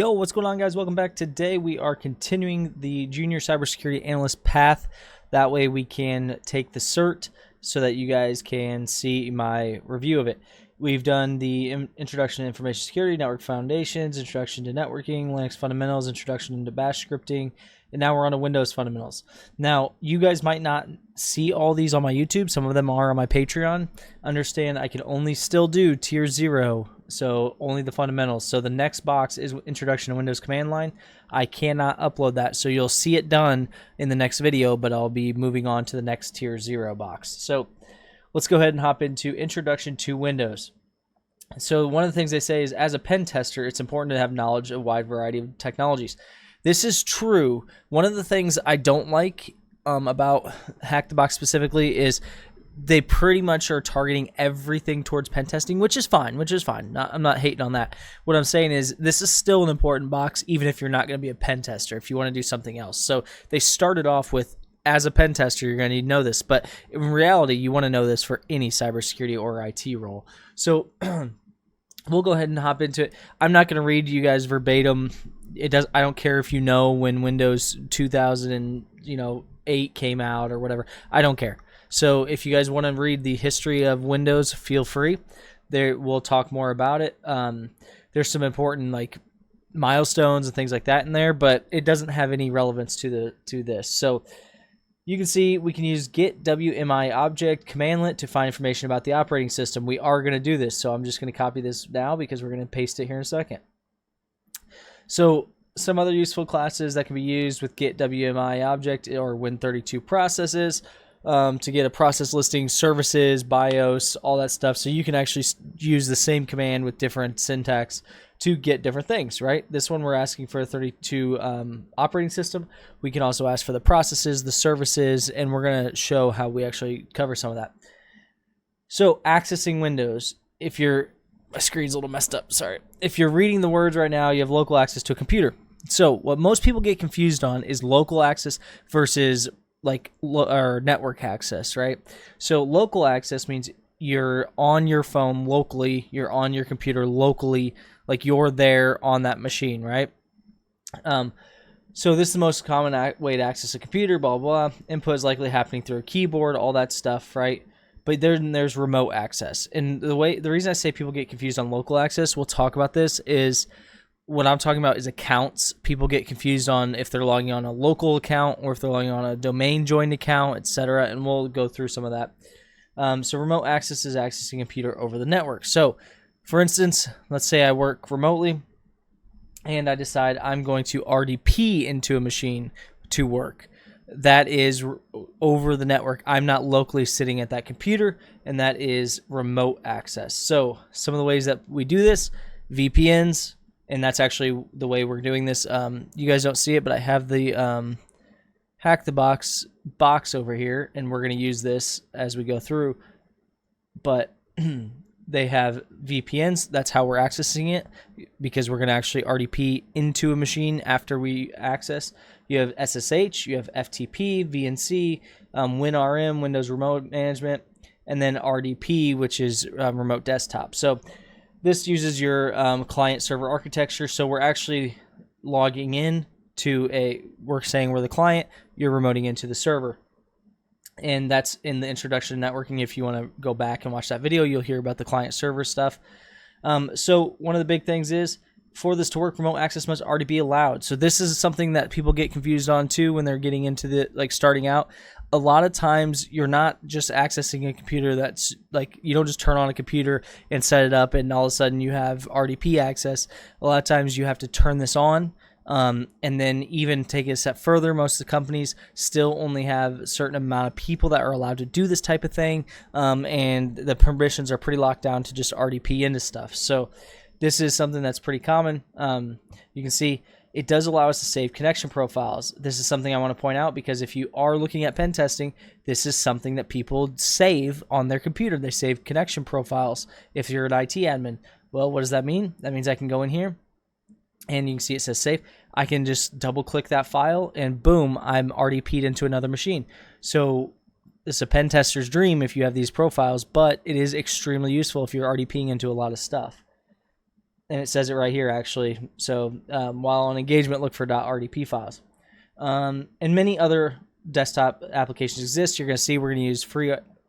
Yo, what's going on, guys? Welcome back. Today we are continuing the junior cybersecurity analyst path. That way we can take the cert so that you guys can see my review of it. We've done the introduction to information security, network foundations, introduction to networking, Linux fundamentals, introduction into bash scripting, and now we're on to Windows fundamentals. Now, you guys might not see all these on my YouTube. Some of them are on my Patreon. Understand I can only still do tier 0, so only the fundamentals. So the next box is introduction to Windows command line. I cannot upload that, so you'll see it done in the next video, but I'll be moving on to the next tier 0 box. So let's go ahead and hop into introduction to Windows. So one of the things they say is, as a pen tester, it's important to have knowledge of a wide variety of technologies. This is true. One of the things I don't like about Hack the Box specifically is they pretty much are targeting everything towards pen testing, which is fine. I'm not hating on that. What I'm saying is this is still an important box, even if you're not going to be a pen tester, if you want to do something else. So they started off with, as a pen tester, you're going to need to know this, but in reality, you want to know this for any cybersecurity or IT role. So we'll go ahead and hop into it. I'm not going to read you guys verbatim. I don't care if you know when Windows 2008 came out or whatever. I don't care. So if you guys want to read the history of Windows, feel free. We'll talk more about it. There's some important milestones and things like that in there, but it doesn't have any relevance to this. So you can see we can use get WMI object commandlet to find information about the operating system. We are going to do this, so I'm just going to copy this now because we're going to paste it here in a second. So some other useful classes that can be used with get WMI object or Win32 processes to get a process listing, services, BIOS, all that stuff. So you can actually use the same command with different syntax to get different things, right? This one we're asking for a 32 operating system. We can also ask for the processes, the services, and we're going to show how we actually cover some of that. So accessing Windows, my screen's a little messed up, sorry. If you're reading the words right now, you have local access to a computer. So what most people get confused on is local access versus or network access, right? So local access means you're on your phone locally, you're on your computer locally, like you're there on that machine, right? So this is the most common way to access a computer, blah, blah, blah. Input is likely happening through a keyboard, all that stuff, right? But then there's remote access. And the reason I say people get confused on local access, we'll talk about this, is what I'm talking about is accounts. People get confused on if they're logging on a local account or if they're logging on a domain joined account, etc. And we'll go through some of that. So remote access is accessing a computer over the network. So for instance, let's say I work remotely and I decide I'm going to RDP into a machine to work. That is over the network. I'm not locally sitting at that computer, and that is remote access. So some of the ways that we do this, VPNs, and that's actually the way we're doing this. You guys don't see it, but I have the Hack the Box over here, and we're going to use this as we go through. But they have VPNs. That's how we're accessing it, because we're going to actually RDP into a machine after we access. You have SSH, you have FTP, VNC, WinRM, Windows Remote Management, and then RDP, which is remote desktop. So this uses your client-server architecture. So we're actually logging in to we're saying we're the client, you're remoting into the server. And that's in the introduction to networking. If you want to go back and watch that video, you'll hear about the client-server stuff. So one of the big things is, for this to work, remote access must already be allowed. So this is something that people get confused on too when they're getting into starting out. A lot of times you're not just accessing a computer that's you don't just turn on a computer and set it up and all of a sudden you have RDP access. A lot of times you have to turn this on. And then even take it a step further, most of the companies still only have a certain amount of people that are allowed to do this type of thing. And the permissions are pretty locked down to just RDP into stuff. So this is something that's pretty common. You can see it does allow us to save connection profiles. This is something I want to point out because if you are looking at pen testing, this is something that people save on their computer. They save connection profiles if you're an IT admin. Well, what does that mean? That means I can go in here and you can see it says save. I can just double click that file and boom, I'm RDP'd into another machine. So it's a pen tester's dream if you have these profiles, but it is extremely useful if you're RDPing into a lot of stuff. and it says it right here actually. So while on engagement, look for .rdp files. And many other desktop applications exist. You're going to see we're going to use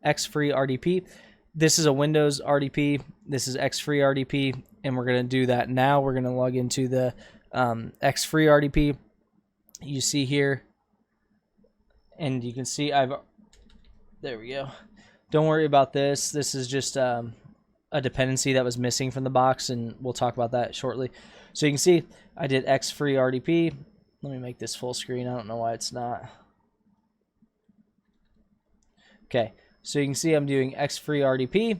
X-Free RDP. This is a Windows RDP. This is X-Free RDP, and we're going to do that now. We're going to log into the X-Free RDP. You see here, and you can see there we go. Don't worry about this. This is just a dependency that was missing from the box, and we'll talk about that shortly. So you can see I did X-Free RDP. Let me make this full screen. I don't know why it's not. Okay, so you can see I'm doing X-Free RDP,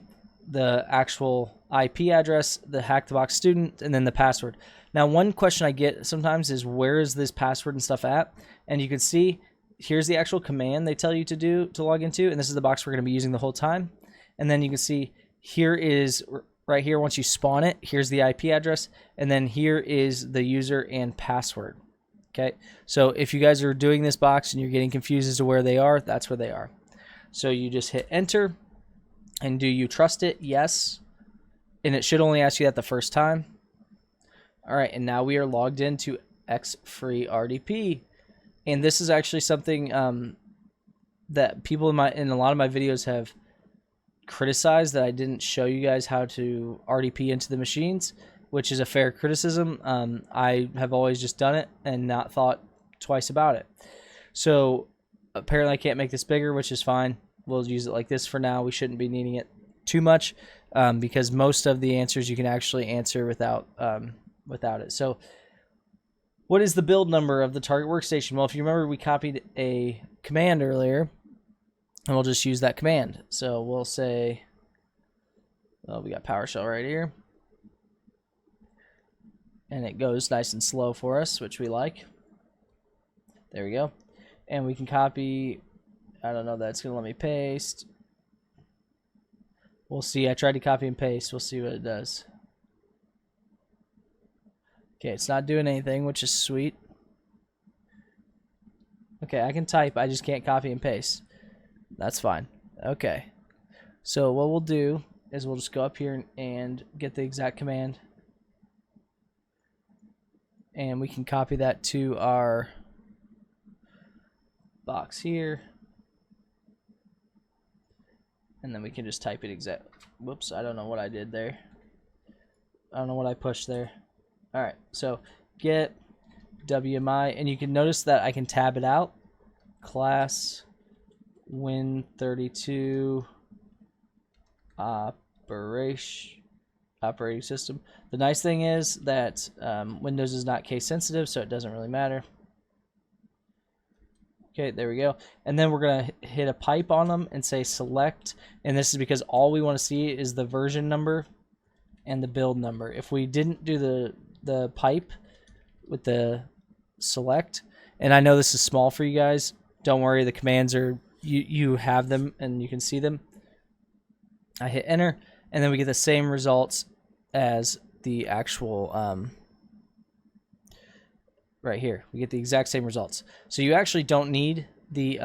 the actual IP address, the hack the box student, and then the password. Now, one question I get sometimes is where is this password and stuff at? And you can see here's the actual command they tell you to do to log into, and this is the box we're going to be using the whole time. And then you can see here is right here, once you spawn it, here's the IP address, and then here is the user and password. Okay, so if you guys are doing this box and you're getting confused as to where they are, that's where they are. So you just hit enter, and do you trust it? Yes. And it should only ask you that the first time. All right, and now we are logged into X-Free RDP. And this is actually something that people in a lot of my videos have criticized, that I didn't show you guys how to RDP into the machines, which is a fair criticism. I have always just done it and not thought twice about it. So apparently I can't make this bigger, which is fine. We'll use it like this for now. We shouldn't be needing it too much because most of the answers you can actually answer without it. So what is the build number of the target workstation? Well, if you remember, we copied a command earlier, and we'll just use that command. So we'll say, well, we got PowerShell right here, and it goes nice and slow for us, which we like. There we go. And we can copy, I don't know, that's going to let me paste. We'll see. I tried to copy and paste. We'll see what it does. Okay, it's not doing anything, which is sweet. Okay, I can type. I just can't copy and paste. That's fine. Okay. So what we'll do is we'll just go up here and get the exact command. And we can copy that to our box here. And then we can just type it exact. Whoops, I don't know what I did there. I don't know what I pushed there. All right, so get WMI, and you can notice that I can tab it out. Class Win32 operating system. The nice thing is that Windows is not case sensitive, so it doesn't really matter. Okay, there we go. And then we're going to hit a pipe on them and say select, and this is because all we want to see is the version number and the build number. If we didn't do the pipe with the select, and I know this is small for you guys, don't worry, the commands are, you have them and you can see them. I hit enter, and then we get the same results as the actual right here. We get the exact same results. So you actually don't need the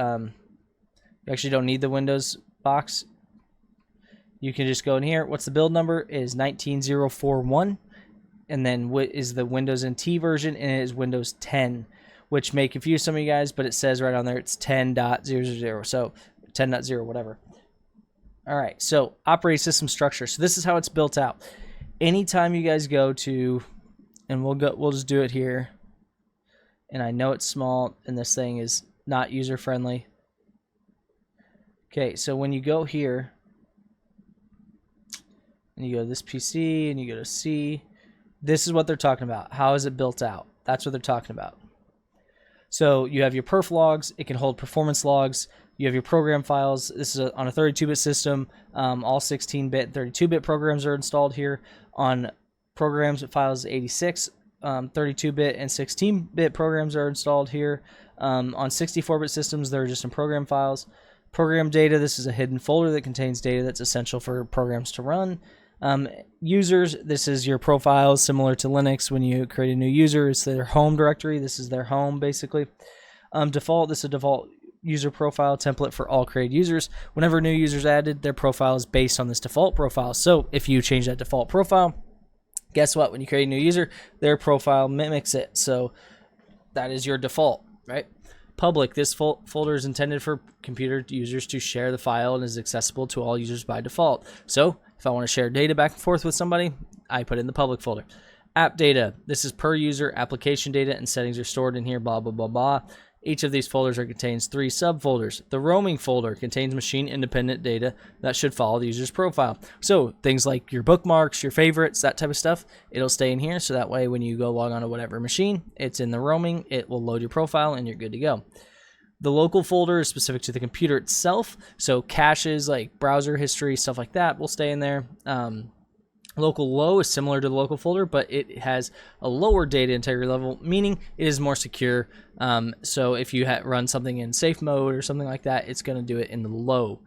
Windows box. You can just go in here. What's the build number? Is 19041. And then what is the Windows NT version? And it is Windows 10, which may confuse some of you guys, but it says right on there it's 10.000, so 10.0 whatever. All right, so operating system structure. So this is how it's built out. Anytime you guys go to, and we'll just do it here. And I know it's small, and this thing is not user friendly. Okay, so when you go here, and you go to this PC, and you go to C. This is what they're talking about. How is it built out? That's what they're talking about. So you have your perf logs. It can hold performance logs. You have your program files. This is on a 32-bit system. All 16-bit, 32-bit programs are installed here. On programs, files 86. 32-bit and 16-bit programs are installed here. On 64-bit systems, there are just some program files. Program data, this is a hidden folder that contains data that's essential for programs to run. Users, this is your profiles, similar to Linux. When you create a new user, it's their home directory. This is their home, basically. Default, this is a default user profile template for all created users. Whenever a new user is added, their profile is based on this default profile. So if you change that default profile, Guess what? When you create a new user, their profile mimics it. So that is your default, right? Public, this folder is intended for computer users to share the file and is accessible to all users by default. So if I want to share data back and forth with somebody, I put it in the public folder. App data, this is per user, application data, and settings are stored in here, blah, blah, blah, blah. Each of these folders contains 3 subfolders. The roaming folder contains machine-independent data that should follow the user's profile. So things like your bookmarks, your favorites, that type of stuff, it'll stay in here. So that way when you go log on to whatever machine, it's in the roaming, it will load your profile, and you're good to go. The local folder is specific to the computer itself. So caches like browser history, stuff like that will stay in there. Local low is similar to the local folder, but it has a lower data integrity level, meaning it is more secure. So if you run something in safe mode or something like that, it's going to do it in the low.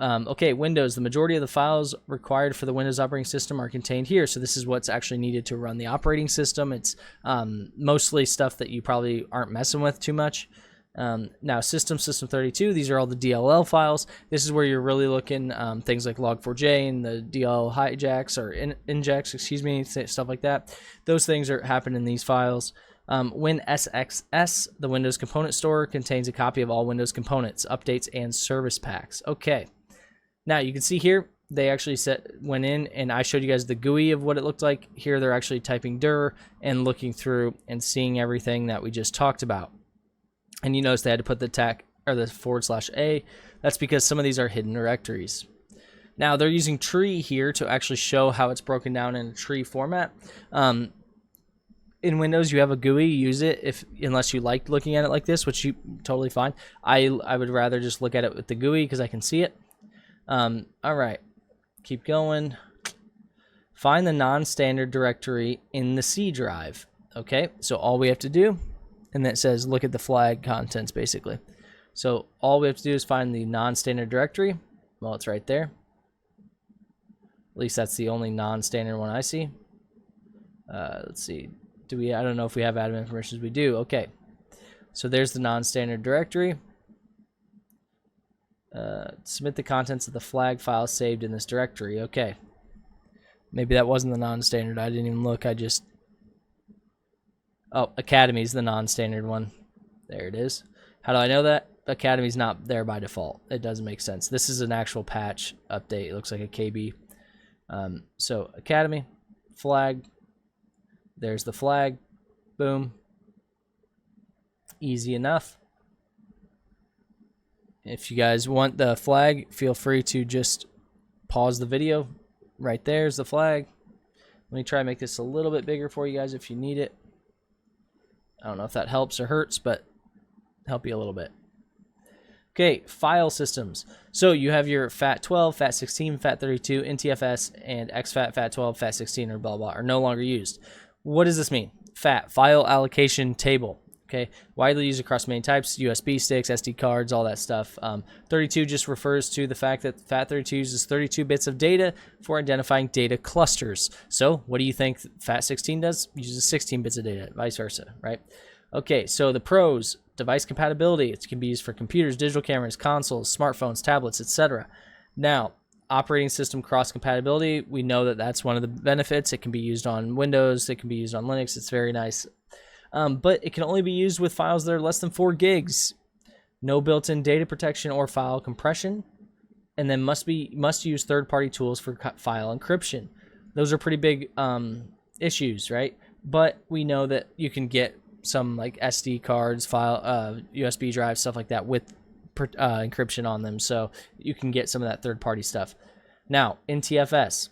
Okay, Windows. The majority of the files required for the Windows operating system are contained here. So this is what's actually needed to run the operating system. It's mostly stuff that you probably aren't messing with too much. Now system 32, these are all the DLL files. This is where you're really looking things like log4j and the DLL hijacks or injects, excuse me, stuff like that. Those things are happening in these files. WinSXS, the Windows Component Store, contains a copy of all Windows components, updates, and service packs. Okay, now you can see here they actually went in and I showed you guys the GUI of what it looked like. Here they're actually typing dir and looking through and seeing everything that we just talked about. And you notice they had to put the tag or the /A. That's because some of these are hidden directories. Now they're using tree here to actually show how it's broken down in a tree format. In Windows, you have a GUI. Use it unless you like looking at it like this, which you totally fine. I would rather just look at it with the GUI because I can see it. All right, keep going. Find the non-standard directory in the C drive. Okay, so all we have to do. And that says look at the flag contents basically. So all we have to do is find the non-standard directory. Well, it's right there. At least that's the only non-standard one I see. Let's see. I don't know if we have admin permissions. We do. Okay. So there's the non-standard directory. Submit the contents of the flag file saved in this directory. Okay. Maybe that wasn't the non-standard. I didn't even look. Oh, Academy's the non-standard one. There it is. How do I know that? Academy's not there by default. It doesn't make sense. This is an actual patch update. It looks like a KB. So Academy, flag. There's the flag. Boom. Easy enough. If you guys want the flag, feel free to just pause the video. Right there's the flag. Let me try and make this a little bit bigger for you guys if you need it. I don't know if that helps or hurts, but help you a little bit. Okay, file systems. So you have your FAT12, FAT16, FAT32, NTFS, and exFAT, FAT12, FAT16, or blah, blah, are no longer used. What does this mean? FAT, file allocation table. Okay, widely used across many types, USB sticks, SD cards, all that stuff. 32 just refers to the fact that FAT32 uses 32 bits of data for identifying data clusters. So what do you think FAT16 does? It uses 16 bits of data, vice versa, right? Okay, so the pros, device compatibility. It can be used for computers, digital cameras, consoles, smartphones, tablets, etc. Now, operating system cross-compatibility, we know that that's one of the benefits. It can be used on Windows. It can be used on Linux. It's very nice. But it can only be used with files that are less than 4 gigs. No built-in data protection or file compression. And then must use third-party tools for file encryption. Those are pretty big issues, right? But we know that you can get some like SD cards, USB drives, stuff like that with encryption on them. So you can get some of that third-party stuff. Now, NTFS.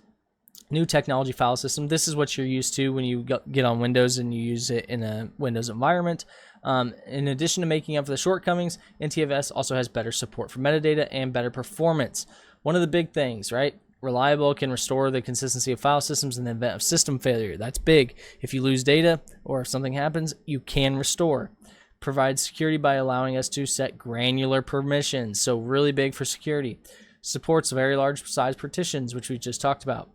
New technology file system. This is what you're used to when you get on Windows and you use it in a Windows environment. In addition to making up for the shortcomings, NTFS also has better support for metadata and better performance. One of the big things, right? Reliable, can restore the consistency of file systems in the event of system failure. That's big. If you lose data or if something happens, you can restore. Provides security by allowing us to set granular permissions. So really big for security. Supports very large size partitions, which we just talked about.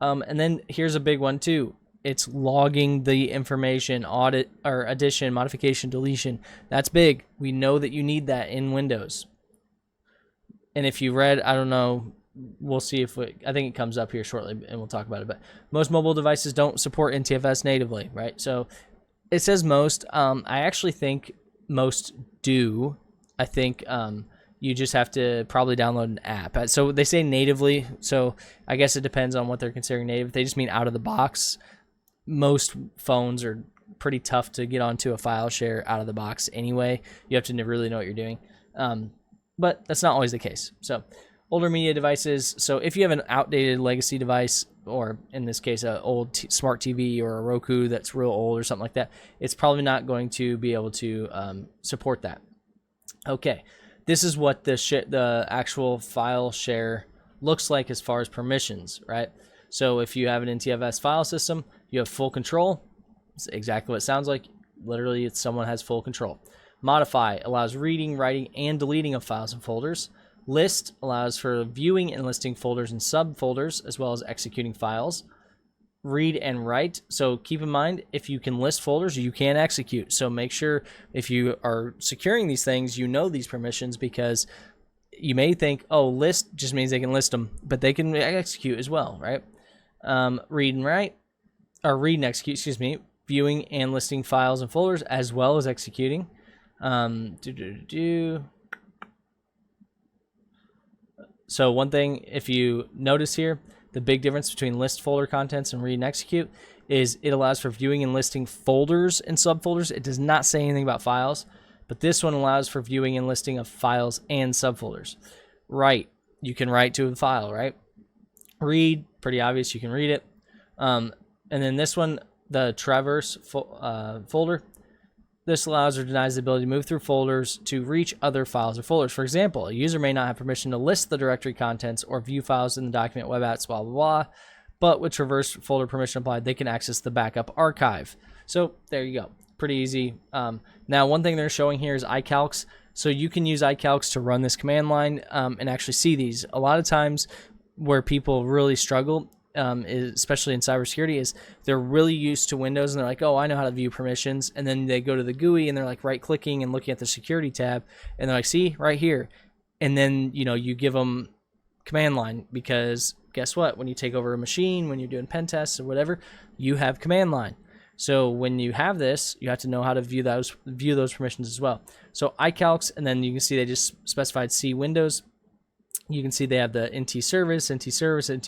And then here's a big one too. It's logging the information, audit or addition, modification, deletion. That's big. We know that you need that in Windows. And if you read, I don't know, we'll see if I think it comes up here shortly, and we'll talk about it. But most mobile devices don't support NTFS natively, right? So it says most. I actually think most do. I think you just have to probably download an app. So they say natively, so I guess it depends on what they're considering native. If they just mean out of the box, most phones are pretty tough to get onto a file share out of the box anyway. You have to really know what you're doing. But that's not always the case. So older media devices. So if you have an outdated legacy device, or in this case, an old smart TV or a Roku that's real old or something like that, it's probably not going to be able to support that. Okay, this is what the actual file share looks like as far as permissions, right? So if you have an NTFS file system, you have full control. It's exactly what it sounds like. Literally, it's someone has full control. Modify allows reading, writing, and deleting of files and folders. List allows for viewing and listing folders and subfolders, as well as executing files. Read and write. So keep in mind, if you can list folders, you can execute. So make sure if you are securing these things, you know these permissions, because you may think, oh, list just means they can list them, but they can execute as well, right? Read and write, or read and execute, excuse me, viewing and listing files and folders, as well as executing. So one thing, if you notice here, the big difference between list folder contents and read and execute is it allows for viewing and listing folders and subfolders. It does not say anything about files, but this one allows for viewing and listing of files and subfolders. Write, you can write to a file, right? Read, pretty obvious, you can read it. And then this one, the traverse folder, this allows or denies the ability to move through folders to reach other files or folders. For example, a user may not have permission to list the directory contents or view files in the document web apps, blah, blah, blah, but with traverse folder permission applied, they can access the backup archive. So there you go. Pretty easy. Now, one thing they're showing here is iCalcs. So you can use iCalcs to run this command line and actually see these. A lot of times where people really struggle, especially in cybersecurity, is they're really used to Windows and they're like, oh, I know how to view permissions. And then they go to the GUI and they're like right-clicking and looking at the security tab. And they're like, see, right here. And then, you give them command line, because guess what? When you take over a machine, when you're doing pen tests or whatever, you have command line. So when you have this, you have to know how to view those permissions as well. So iCalcs, and then you can see they just specified C Windows. You can see they have the NT service, NT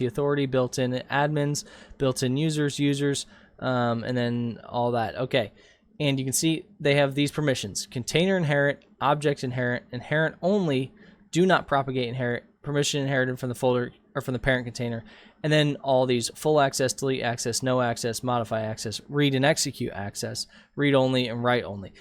authority, built-in admins, built-in users, and then all that. Okay, and you can see they have these permissions: container inherent, object inherent, inherent only, do not propagate inherit, permission inherited from the folder or from the parent container, and then all these: full access, delete access, no access, modify access, read and execute access, read only, and write only.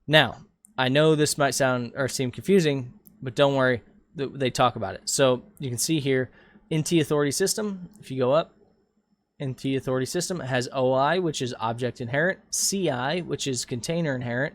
Now, I know this might sound or seem confusing, but don't worry. They talk about it. So you can see here, NT authority system, if you go up, NT authority system has OI, which is object inherent, CI, which is container inherent,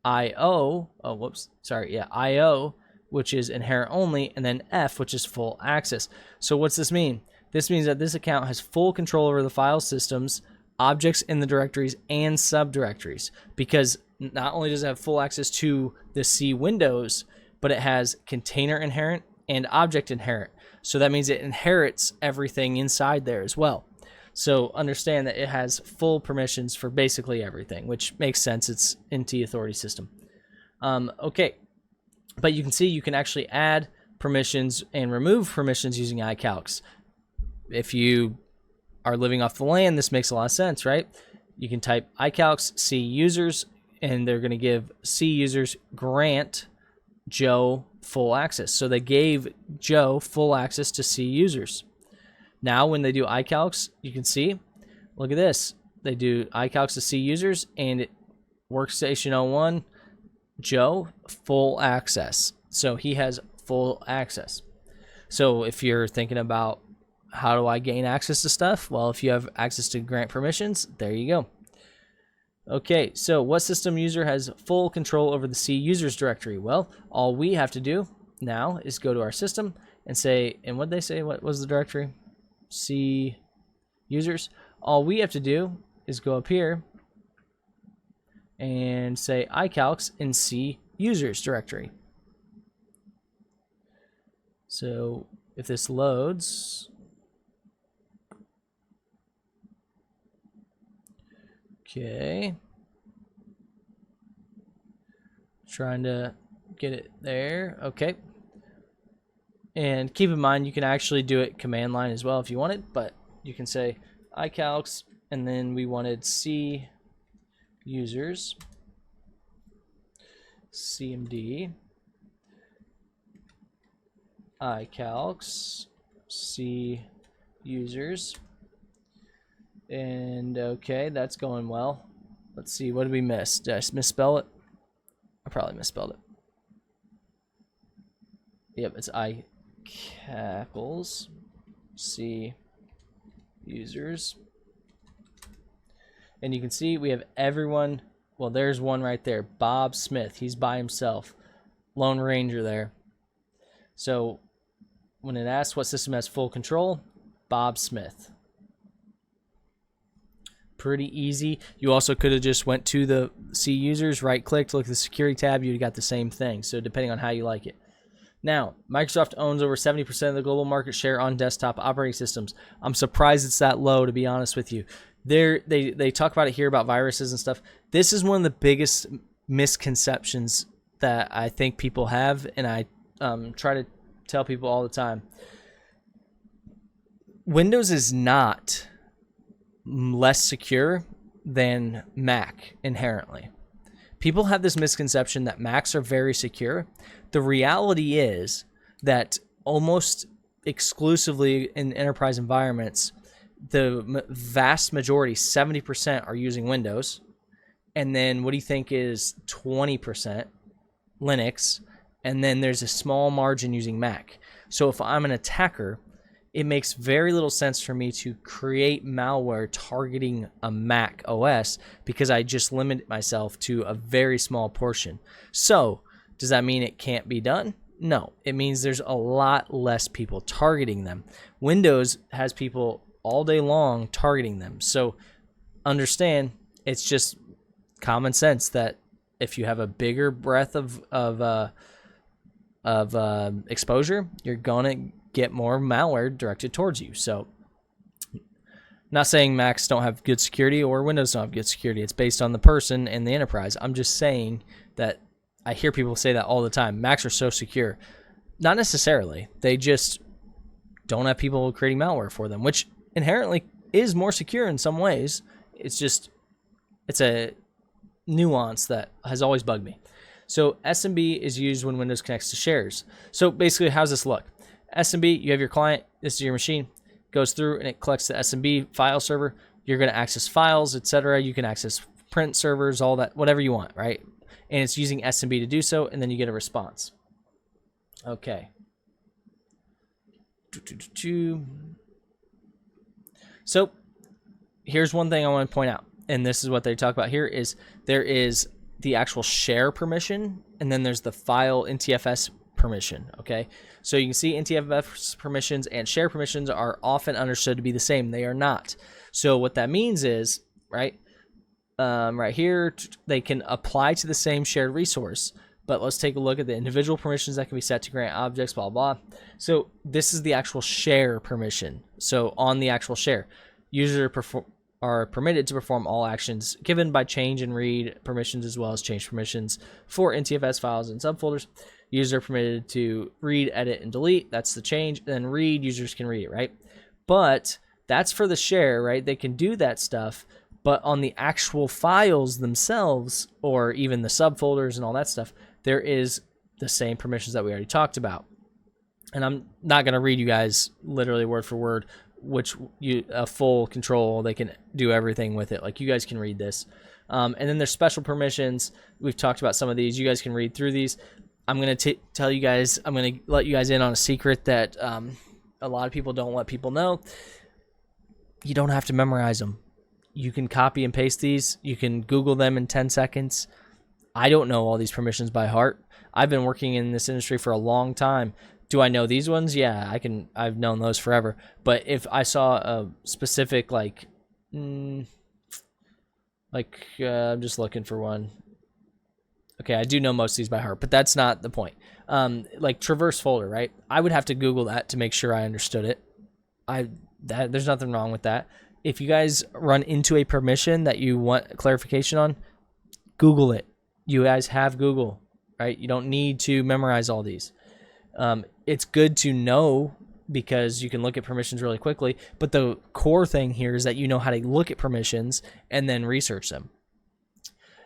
IO, IO, which is inherent only, and then F, which is full access. So what's this mean? This means that this account has full control over the file systems, objects in the directories, and subdirectories, because not only does it have full access to the C Windows, but it has container inherent and object inherent. So that means it inherits everything inside there as well. So understand that it has full permissions for basically everything, which makes sense. It's NT authority system. Okay, but you can see you can actually add permissions and remove permissions using iCalcs. If you are living off the land, this makes a lot of sense, right? You can type iCalcs C users, and they're going to give C users grant Joe full access. So they gave Joe full access to C users. Now when they do iCalcs, you can see, look at this. They do iCalcs to C users, and workstation 01, Joe, full access. So he has full access. So if you're thinking about how do I gain access to stuff, well, if you have access to grant permissions, there you go. Okay, so what system user has full control over the C users directory? Well, all we have to do now is go to our system and say, and what they say, what was the directory? C users. All we have to do is go up here and say iCalcs in C users directory. So if this loads. Okay. Trying to get it there. Okay. And keep in mind, you can actually do it command line as well if you wanted, but you can say iCalcs, and then we wanted C users, CMD, iCalcs, C users, and okay, that's going well. Let's see, what did we miss? Did I misspell it? I probably misspelled it. Yep, it's iCalcs, C users. And you can see we have everyone. Well, there's one right there, Bob Smith. He's by himself, Lone Ranger there. So when it asks what system has full control, Bob Smith. Pretty easy. You also could have just went to the C users, right-clicked, look at the security tab. You got the same thing. So depending on how you like it. Now, Microsoft owns over 70% of the global market share on desktop operating systems. I'm surprised it's that low, to be honest with you. They talk about it here about viruses and stuff. This is one of the biggest misconceptions that I think people have, and I try to tell people all the time. Windows is not less secure than Mac inherently. People have this misconception that Macs are very secure. The reality is that almost exclusively in enterprise environments, the vast majority, 70%, are using Windows. And then what do you think is 20% Linux? And then there's a small margin using Mac. So if I'm an attacker, it makes very little sense for me to create malware targeting a Mac OS because I just limit myself to a very small portion. So does that mean it can't be done? No, it means there's a lot less people targeting them. Windows has people all day long targeting them. So understand, it's just common sense that if you have a bigger breadth of exposure, you're gonna get more malware directed towards you. So not saying Macs don't have good security or Windows don't have good security. It's based on the person and the enterprise. I'm just saying that I hear people say that all the time. Macs are so secure. Not necessarily. They just don't have people creating malware for them, which inherently is more secure in some ways. It's just, it's a nuance that has always bugged me. So SMB is used when Windows connects to shares. So basically, how's this look? SMB, you have your client, this is your machine, goes through and it collects the SMB file server. You're going to access files, etc. You can access print servers, all that, whatever you want, right? And it's using SMB to do so, and then you get a response. Okay. So here's one thing I want to point out, and this is what they talk about here, is there is the actual share permission, and then there's the file NTFS permission, okay? So you can see NTFS permissions and share permissions are often understood to be the same. They are not. So what that means is, right here, they can apply to the same shared resource, but let's take a look at the individual permissions that can be set to grant objects, blah, blah. So this is the actual share permission. So on the actual share, users are permitted to perform all actions given by change and read permissions as well as change permissions for NTFS files and subfolders. Users are permitted to read, edit, and delete. That's the change. Then read, users can read it, right? But that's for the share, right? They can do that stuff, but on the actual files themselves, or even the subfolders and all that stuff, there is the same permissions that we already talked about. And I'm not going to read you guys literally word for word, which a full control, they can do everything with it. Like, you guys can read this. And then there's special permissions. We've talked about some of these. You guys can read through these. I'm going to tell you guys, I'm going to let you guys in on a secret that a lot of people don't let people know. You don't have to memorize them. You can copy and paste these. You can Google them in 10 seconds. I don't know all these permissions by heart. I've been working in this industry for a long time. Do I know these ones? Yeah, I've known those forever. But if I saw a specific, I'm just looking for one. Okay, I do know most of these by heart, but that's not the point. Like traverse folder, right? I would have to Google that to make sure I understood it. There's nothing wrong with that. If you guys run into a permission that you want clarification on, Google it. You guys have Google, right? You don't need to memorize all these. It's good to know because you can look at permissions really quickly, but the core thing here is that you know how to look at permissions and then research them.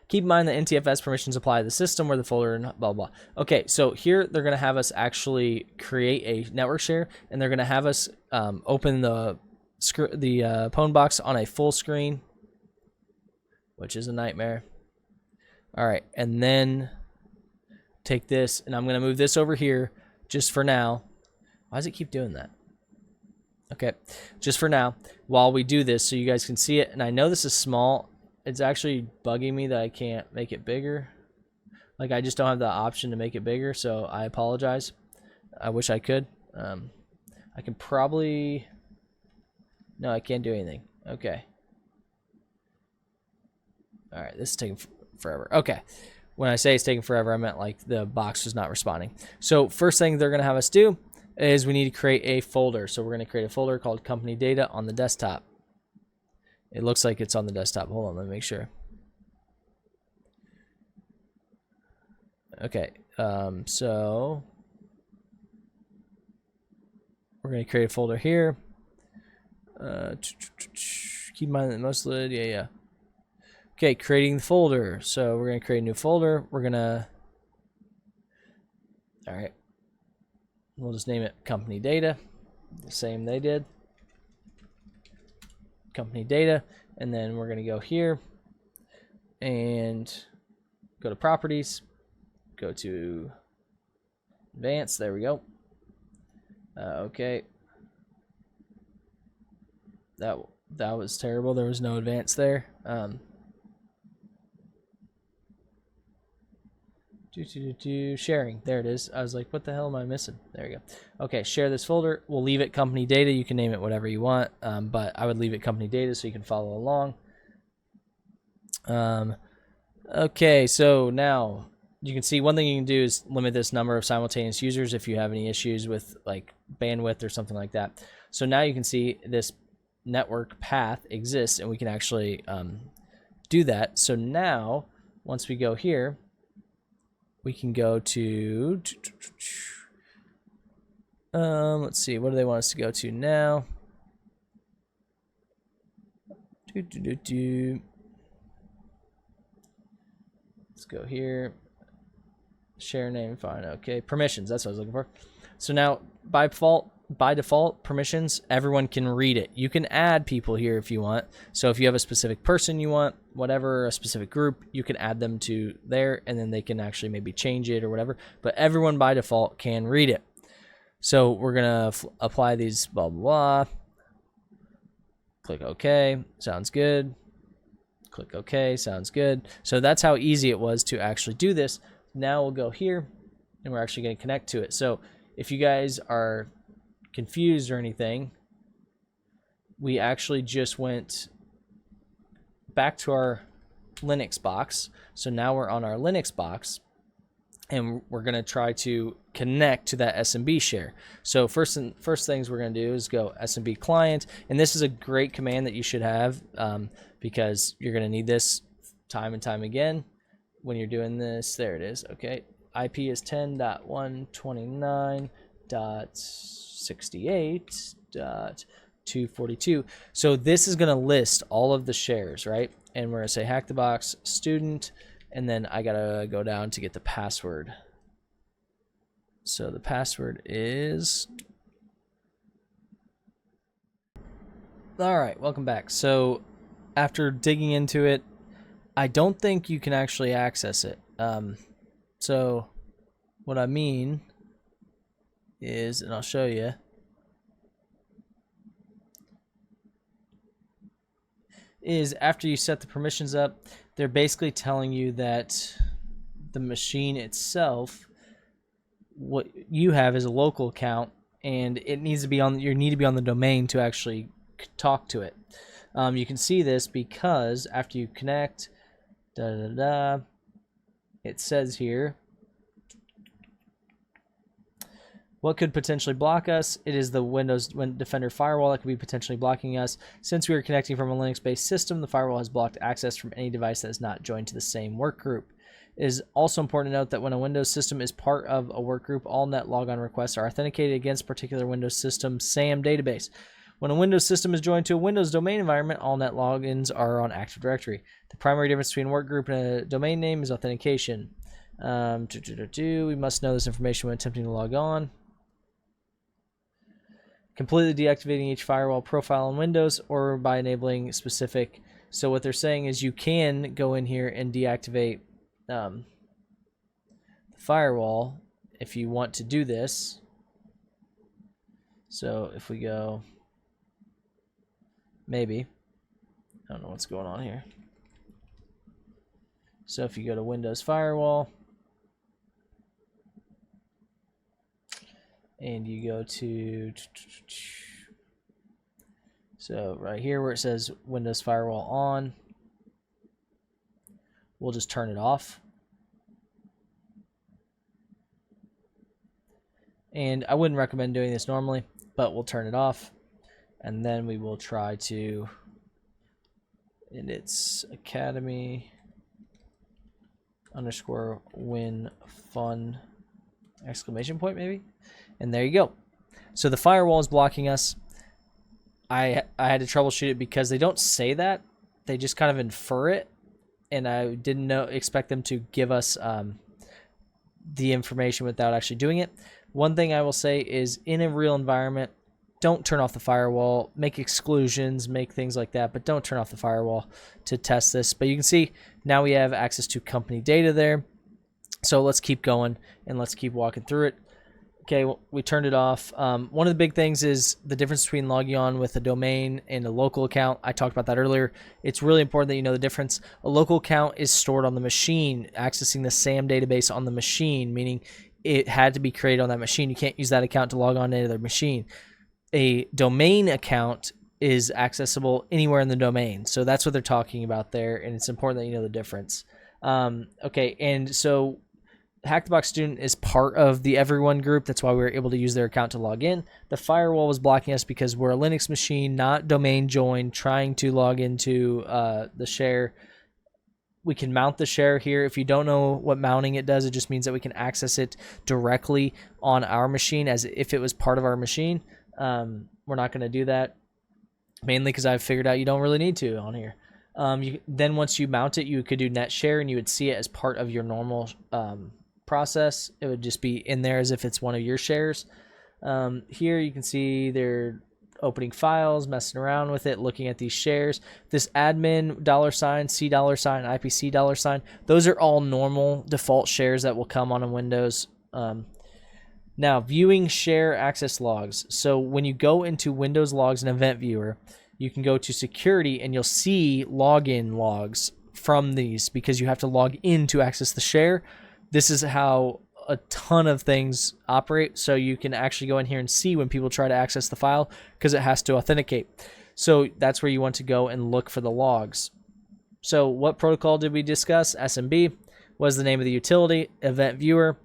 Keep in mind that NTFS permissions apply to the system where the folder and blah, blah. Okay, so here they're going to have us actually create a network share, and they're going to have us open the Pwn box on a full screen, which is a nightmare. All right, and then take this, and I'm going to move this over here just for now. Why does it keep doing that? Okay, just for now, while we do this so you guys can see it, and I know this is small. It's actually bugging me that I can't make it bigger. Like, I just don't have the option to make it bigger, so I apologize. I wish I could. I can probably... No, I can't do anything. Okay. All right, this is taking forever. Okay. When I say it's taking forever, I meant like the box was not responding. So first thing they're going to have us do is we need to create a folder. So we're going to create a folder called company data on the desktop. It looks like it's on the desktop. Hold on, let me make sure. Okay, so we're going to create a folder here. Keep in mind that most lid, yeah. Okay, creating the folder. So we're going to create a new folder. We're going to, all right, we'll just name it company data, the same they did. Company data, and then we're going to go here and go to properties, go to advanced, there we go. Okay, that was terrible, there was no advanced there. Sharing, there it is. I was like, what the hell am I missing? There we go. Okay, share this folder. We'll leave it company data. You can name it whatever you want, but I would leave it company data so you can follow along. Okay, so now you can see one thing you can do is limit this number of simultaneous users if you have any issues with like bandwidth or something like that. So now you can see this network path exists, and we can actually do that. So now once we go here, we can go to, let's see, what do they want us to go to now? Let's go here. Share name, fine, okay. Permissions, that's what I was looking for. So now, by default, permissions, everyone can read it. You can add people here if you want. So if you have a specific person you want, whatever, a specific group, you can add them to there, and then they can actually maybe change it or whatever. But everyone by default can read it. So we're going to apply these blah, blah, blah. Click OK. Sounds good. Click OK. Sounds good. So that's how easy it was to actually do this. Now we'll go here, and we're actually going to connect to it. So if you guys are confused or anything, we actually just went back to our Linux box. So now we're on our Linux box, and we're going to try to connect to that SMB share. So first things we're going to do is go SMB client, and this is a great command that you should have because you're going to need this time and time again when you're doing this. There it is. Okay, IP is 10.129.68.242. So this is going to list all of the shares, right? And we're going to say hack the box student, and then I got to go down to get the password. So the password is... All right, welcome back. So after digging into it, I don't think you can actually access it. So what I mean is, and I'll show you, is after you set the permissions up, they're basically telling you that the machine itself, what you have is a local account, and it needs to be on, you need to be on the domain to actually talk to it. You can see this because after you connect, it it says here, what could potentially block us? It is the Windows Defender firewall that could be potentially blocking us. Since we are connecting from a Linux-based system, the firewall has blocked access from any device that is not joined to the same workgroup. It is also important to note that when a Windows system is part of a workgroup, all net logon requests are authenticated against particular Windows system SAM database. When a Windows system is joined to a Windows domain environment, all net logins are on Active Directory. The primary difference between a workgroup and a domain name is authentication. We must know this information when attempting to log on. Completely deactivating each firewall profile in Windows or by enabling specific. So what they're saying is you can go in here and deactivate the firewall if you want to do this. So if we go, maybe, I don't know what's going on here. So if you go to Windows Firewall and you go to, so right here where it says Windows Firewall on, we'll just turn it off. And I wouldn't recommend doing this normally, but we'll turn it off. And then we will try to, and it's academy _win fun exclamation point maybe. And there you go. So the firewall is blocking us. I had to troubleshoot it because they don't say that. They just kind of infer it. And I didn't expect them to give us the information without actually doing it. One thing I will say is in a real environment, don't turn off the firewall, make exclusions, make things like that, but don't turn off the firewall to test this. But you can see now we have access to company data there. So let's keep going and let's keep walking through it. Okay, well, we turned it off. One of the big things is the difference between logging on with a domain and a local account. I talked about that earlier. It's really important that you know the difference. A local account is stored on the machine, accessing the SAM database on the machine, meaning it had to be created on that machine. You can't use that account to log on to any other machine. A domain account is accessible anywhere in the domain. So that's what they're talking about there, and it's important that you know the difference. Okay, and so Hack the Box Student is part of the Everyone group. That's why we were able to use their account to log in. The firewall was blocking us because we're a Linux machine, not domain joined, trying to log into the share. We can mount the share here. If you don't know what mounting it does, it just means that we can access it directly on our machine as if it was part of our machine. We're not going to do that, mainly because I've figured out you don't really need to on here. Then once you mount it, you could do net share and you would see it as part of your normal process. It would just be in there as if it's one of your shares. Here you can see they're opening files, messing around with it, looking at these shares. This admin $, C $, IPC $, those are all normal default shares that will come on a Windows. Now, viewing share access logs. So when you go into Windows Logs and Event Viewer, you can go to Security and you'll see login logs from these because you have to log in to access the share. This is how a ton of things operate. So you can actually go in here and see when people try to access the file because it has to authenticate. So that's where you want to go and look for the logs. So what protocol did we discuss? SMB was the name of the utility. Event Viewer,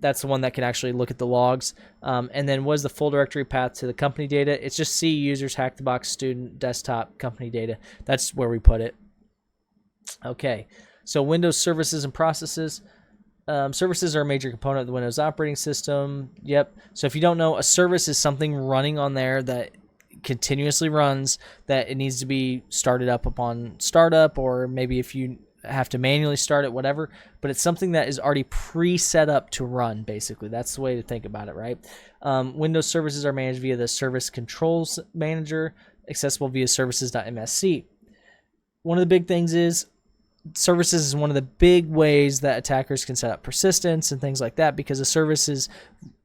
that's the one that can actually look at the logs. And then was the full directory path to the company data. It's just C users, Hack the Box student, desktop, company data. That's where we put it. Okay, so Windows services and processes. Services are a major component of the Windows operating system. Yep. So if you don't know, a service is something running on there that continuously runs, that it needs to be started up upon startup, or maybe if you have to manually start it, whatever, but it's something that is already pre-set up to run, basically. That's the way to think about it, right? Windows services are managed via the Service Controls Manager, accessible via services.msc. One of the big things is services is one of the big ways that attackers can set up persistence and things like that, because a service is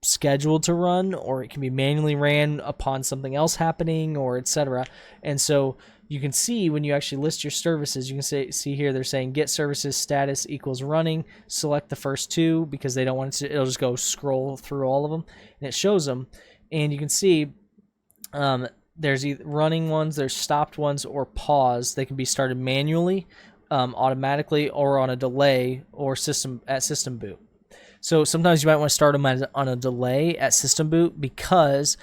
scheduled to run, or it can be manually ran upon something else happening, or etc. And so you can see when you actually list your services, you can see here they're saying get services status equals running. Select the first two because they don't want it to, it'll just go scroll through all of them and it shows them. And you can see there's either running ones, there's stopped ones, or pause. They can be started manually automatically or on a delay or system boot. So sometimes you might want to start them on a delay at system boot because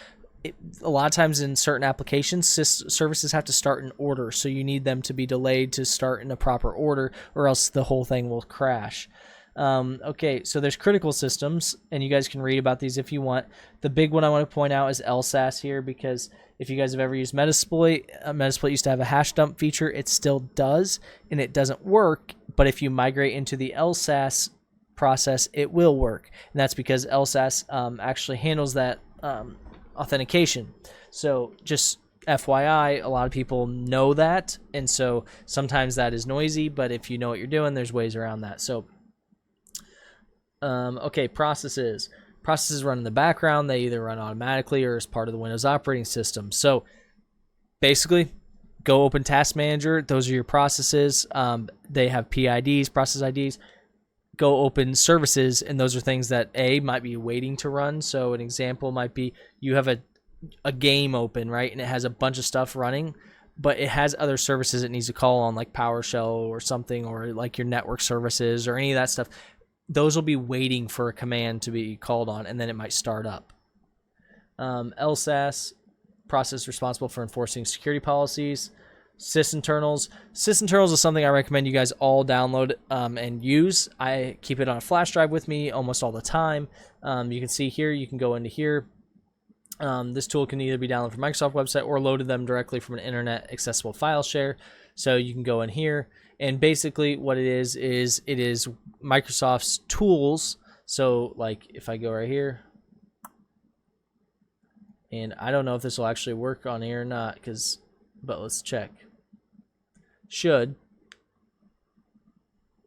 a lot of times in certain applications, services have to start in order. So you need them to be delayed to start in a proper order, or else the whole thing will crash. Okay, so there's critical systems, and you guys can read about these if you want. The big one I want to point out is LSAS here, because if you guys have ever used Metasploit, Metasploit used to have a hash dump feature. It still does, and it doesn't work. But if you migrate into the LSAS process, it will work, and that's because LSAS actually handles that authentication. So just FYI, a lot of people know that, and so sometimes that is noisy, but if you know what you're doing, there's ways around that. So okay, processes run in the background. They either run automatically or as part of the Windows operating system. So basically, go open Task Manager. Those are your processes. They have PIDs, process IDs. Go open services, and those are things that might be waiting to run. So an example might be you have a game open, right, and it has a bunch of stuff running, but it has other services it needs to call on, like PowerShell or something, or like your network services or any of that stuff. Those will be waiting for a command to be called on, and then it might start up. LSAS, process responsible for enforcing security policies. Sysinternals. Sysinternals is something I recommend you guys all download and use. I keep it on a flash drive with me almost all the time. You can see here, you can go into here. This tool can either be downloaded from Microsoft website or loaded them directly from an internet accessible file share. So you can go in here, and basically what it is it is Microsoft's tools. So like if I go right here, and I don't know if this will actually work on here or not, but let's check. Should.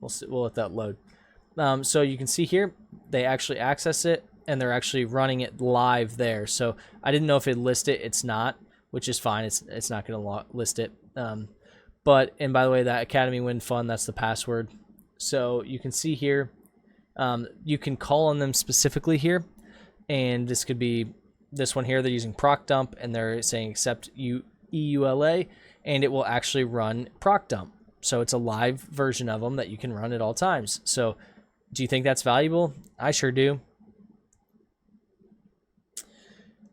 We'll let that load. So you can see here, they actually access it, and they're actually running it live there. So I didn't know if it list it. It's not, which is fine. It's not going to list it. And by the way, that Academy Win Fund, that's the password. So you can see here, you can call on them specifically here, and this could be this one here. They're using proc dump, and they're saying accept EULA, and it will actually run proc dump. So it's a live version of them that you can run at all times. So do you think that's valuable? I sure do.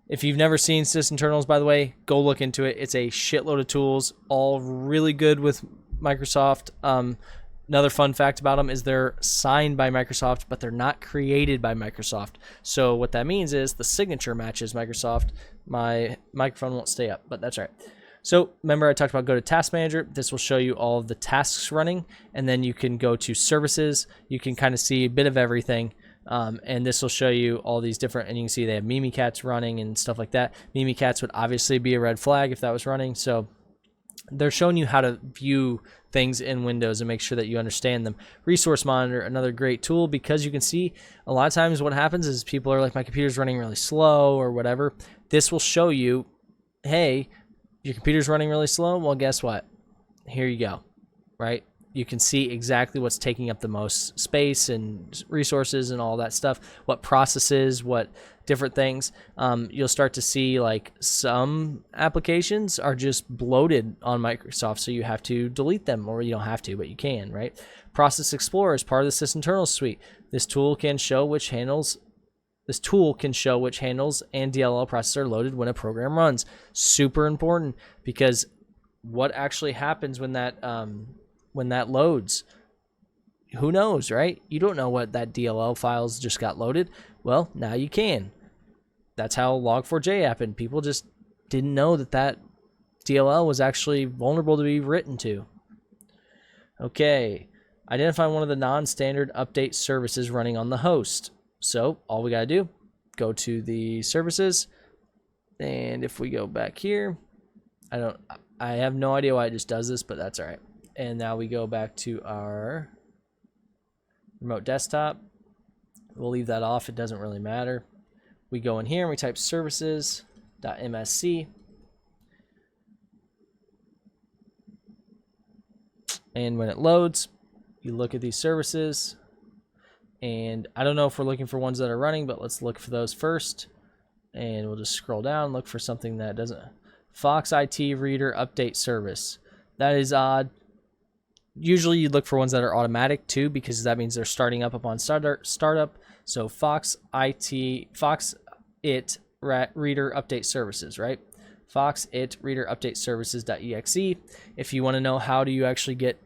If you've never seen Sysinternals, by the way, go look into it. It's a shitload of tools, all really good with Microsoft. Another fun fact about them is they're signed by Microsoft, but they're not created by Microsoft. So what that means is the signature matches Microsoft. My microphone won't stay up, but that's all right. So remember I talked about go to Task Manager. This will show you all of the tasks running, and then you can go to Services. You can kind of see a bit of everything. And this will show you all these different, and you can see they have Mimikatz running and stuff like that. Mimikatz would obviously be a red flag if that was running. So they're showing you how to view things in Windows and make sure that you understand them. Resource Monitor, another great tool, because you can see a lot of times what happens is people are like, my computer's running really slow or whatever. This will show you, hey, your computer's running really slow. Well, guess what? Here you go, right? You can see exactly what's taking up the most space and resources and all that stuff, what processes, what different things. You'll start to see like some applications are just bloated on Microsoft, so you have to delete them, or you don't have to, but you can, right? Process Explorer is part of the Sysinternals suite. This tool can show which handles and DLL processes are loaded when a program runs. Super important, because what actually happens when that loads, who knows, right? You don't know what that DLL files just got loaded. Well, now you can. That's how Log4j happened. People just didn't know that DLL was actually vulnerable to be written to. Okay, identify one of the non-standard update services running on the host. So all we gotta do, go to the services, and if we go back here, I have no idea why it just does this, but that's all right. And now we go back to our remote desktop. We'll leave that off. It doesn't really matter. We go in here and we type services.msc. And when it loads, you look at these services. And I don't know if we're looking for ones that are running, but let's look for those first. And we'll just scroll down, look for something that doesn't. Fox IT Reader Update Service. That is odd. Usually you look for ones that are automatic too, because that means they're starting up upon startup. So Fox it reader update services, right? Fox it reader update services.exe. If you want to know how do you actually get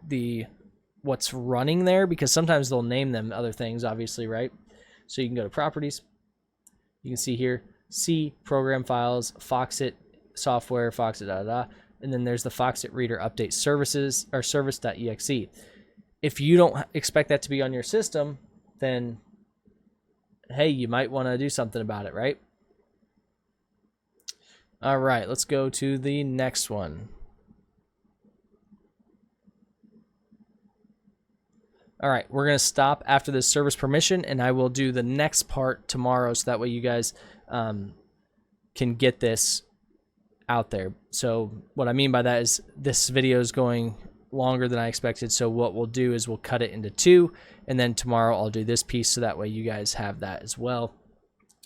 what's running there, because sometimes they'll name them other things, obviously, right? So you can go to properties. You can see here, C program files, Foxit software, Foxit and then there's the Foxit reader update services or service.exe. If you don't expect that to be on your system, then hey, you might want to do something about it, right? All right, let's go to the next one. All right, we're going to stop after this service permission, and I will do the next part tomorrow, so that way you guys can get this out there. So what I mean by that is this video is going longer than I expected, so what we'll do is we'll cut it into 2, and then tomorrow I'll do this piece, so that way you guys have that as well.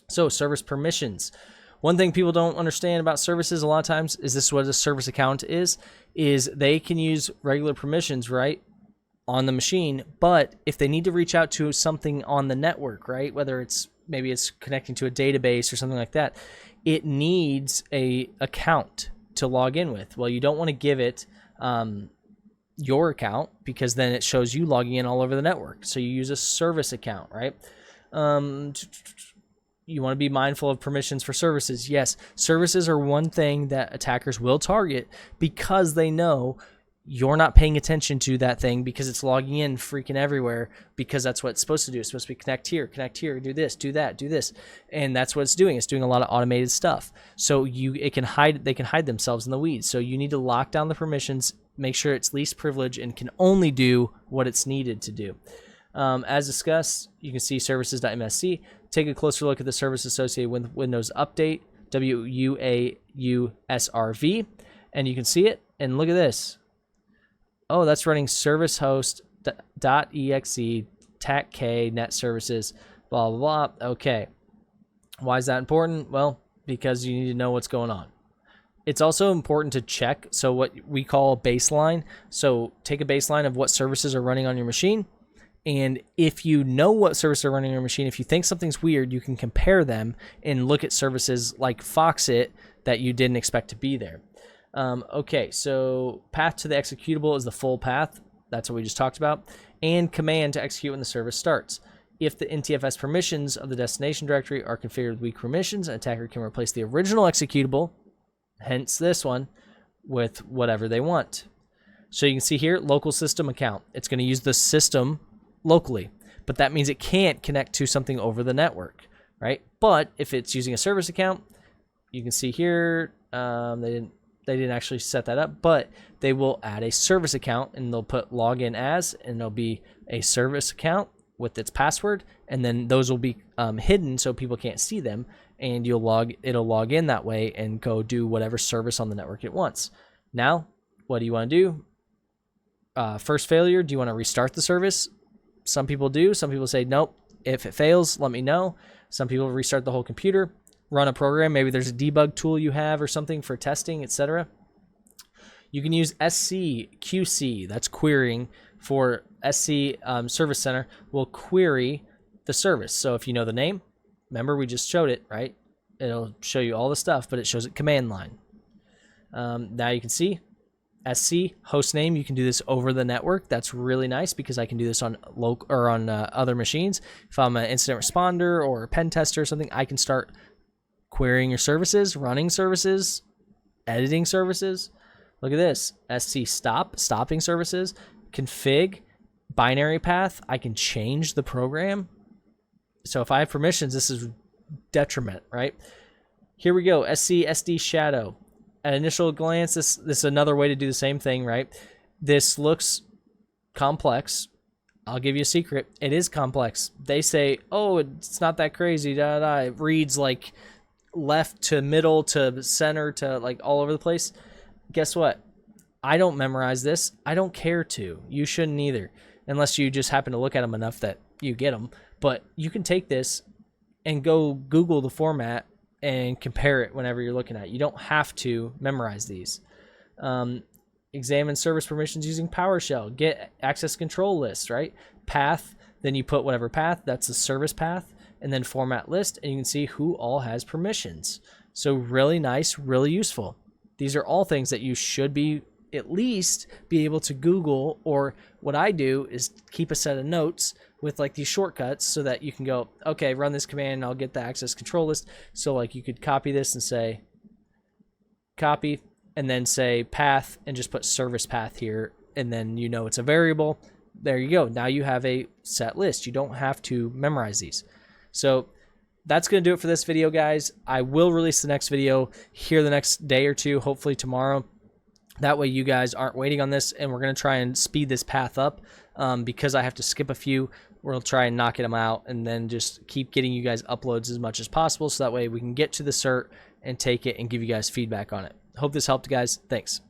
So service permissions. One thing people don't understand about services a lot of times is this is what a service account is they can use regular permissions, right, on the machine, but if they need to reach out to something on the network, right, whether maybe it's connecting to a database or something like that, it needs a account to log in with. Well, you don't want to give it your account, because then it shows you logging in all over the network. So you use a service account, right? You want to be mindful of permissions for services. Yes, services are one thing that attackers will target, because they know you're not paying attention to that thing, because it's logging in freaking everywhere, because that's what it's supposed to do. It's supposed to be connect here, do this, do that, do this. And that's what it's doing. It's doing a lot of automated stuff. So they can hide themselves in the weeds. So you need to lock down the permissions, make sure it's least privilege and can only do what it's needed to do. As discussed, you can see services.msc. Take a closer look at the service associated with Windows Update, WUAUSRV, and you can see it. And look at this. Oh, that's running service host.exe, TACK net services, blah, blah, blah. Okay. Why is that important? Well, because you need to know what's going on. It's also important to check, so what we call a baseline. So take a baseline of what services are running on your machine. And if you know what services are running on your machine, if you think something's weird, you can compare them and look at services like Foxit that you didn't expect to be there. Okay, so path to the executable is the full path. That's what we just talked about. And command to execute when the service starts. If the NTFS permissions of the destination directory are configured with weak permissions, an attacker can replace the original executable, hence this one, with whatever they want. So you can see here, local system account. It's going to use the system locally, but that means it can't connect to something over the network, right? But if it's using a service account, you can see here, they didn't actually set that up, but they will add a service account, and they'll put login as, and there'll be a service account with its password, and then those will be hidden so people can't see them, and it'll log in that way and go do whatever service on the network it wants. Now, what do you want to do? First failure, do you want to restart the service? Some people do. Some people say, nope, if it fails, let me know. Some people restart the whole computer, run a program. Maybe there's a debug tool you have or something for testing, etc. You can use SCQC, that's querying, for SC Service Center will query the service. So if you know the name, remember we just showed it, right? It'll show you all the stuff, but it shows it command line. Now you can see SC host name. You can do this over the network. That's really nice, because I can do this on local or on other machines. If I'm an incident responder or a pen tester or something, I can start querying your services, running services, editing services. Look at this. SC stop, stopping services, config, binary path. I can change the program. So if I have permissions, this is detriment, right? Here we go. SC SD shadow. At initial glance, this is another way to do the same thing, right? This looks complex. I'll give you a secret. It is complex. They say, oh, it's not that crazy. It reads like left to middle to center to like all over the place. Guess what? I don't memorize this. I don't care to. You shouldn't either, unless you just happen to look at them enough that you get them. But you can take this and go Google the format and compare it whenever you're looking at it. You don't have to memorize these. examine service permissions using PowerShell, get access control lists, right? Path, then you put whatever path, that's the service path, and then format list, and you can see who all has permissions. So really nice, really useful. These are all things that you should be at least be able to Google, or what I do is keep a set of notes with like these shortcuts so that you can go, okay, run this command and I'll get the access control list. So like you could copy this and say copy, and then say path and just put service path here, and then you know it's a variable. There you go. Now you have a set list. You don't have to memorize these. So that's going to do it for this video, guys. I will release the next video here the next day or two, hopefully tomorrow. That way you guys aren't waiting on this, and we're going to try and speed this path up because I have to skip a few. We'll try and knock them out and then just keep getting you guys uploads as much as possible so that way we can get to the cert and take it and give you guys feedback on it. Hope this helped, guys. Thanks.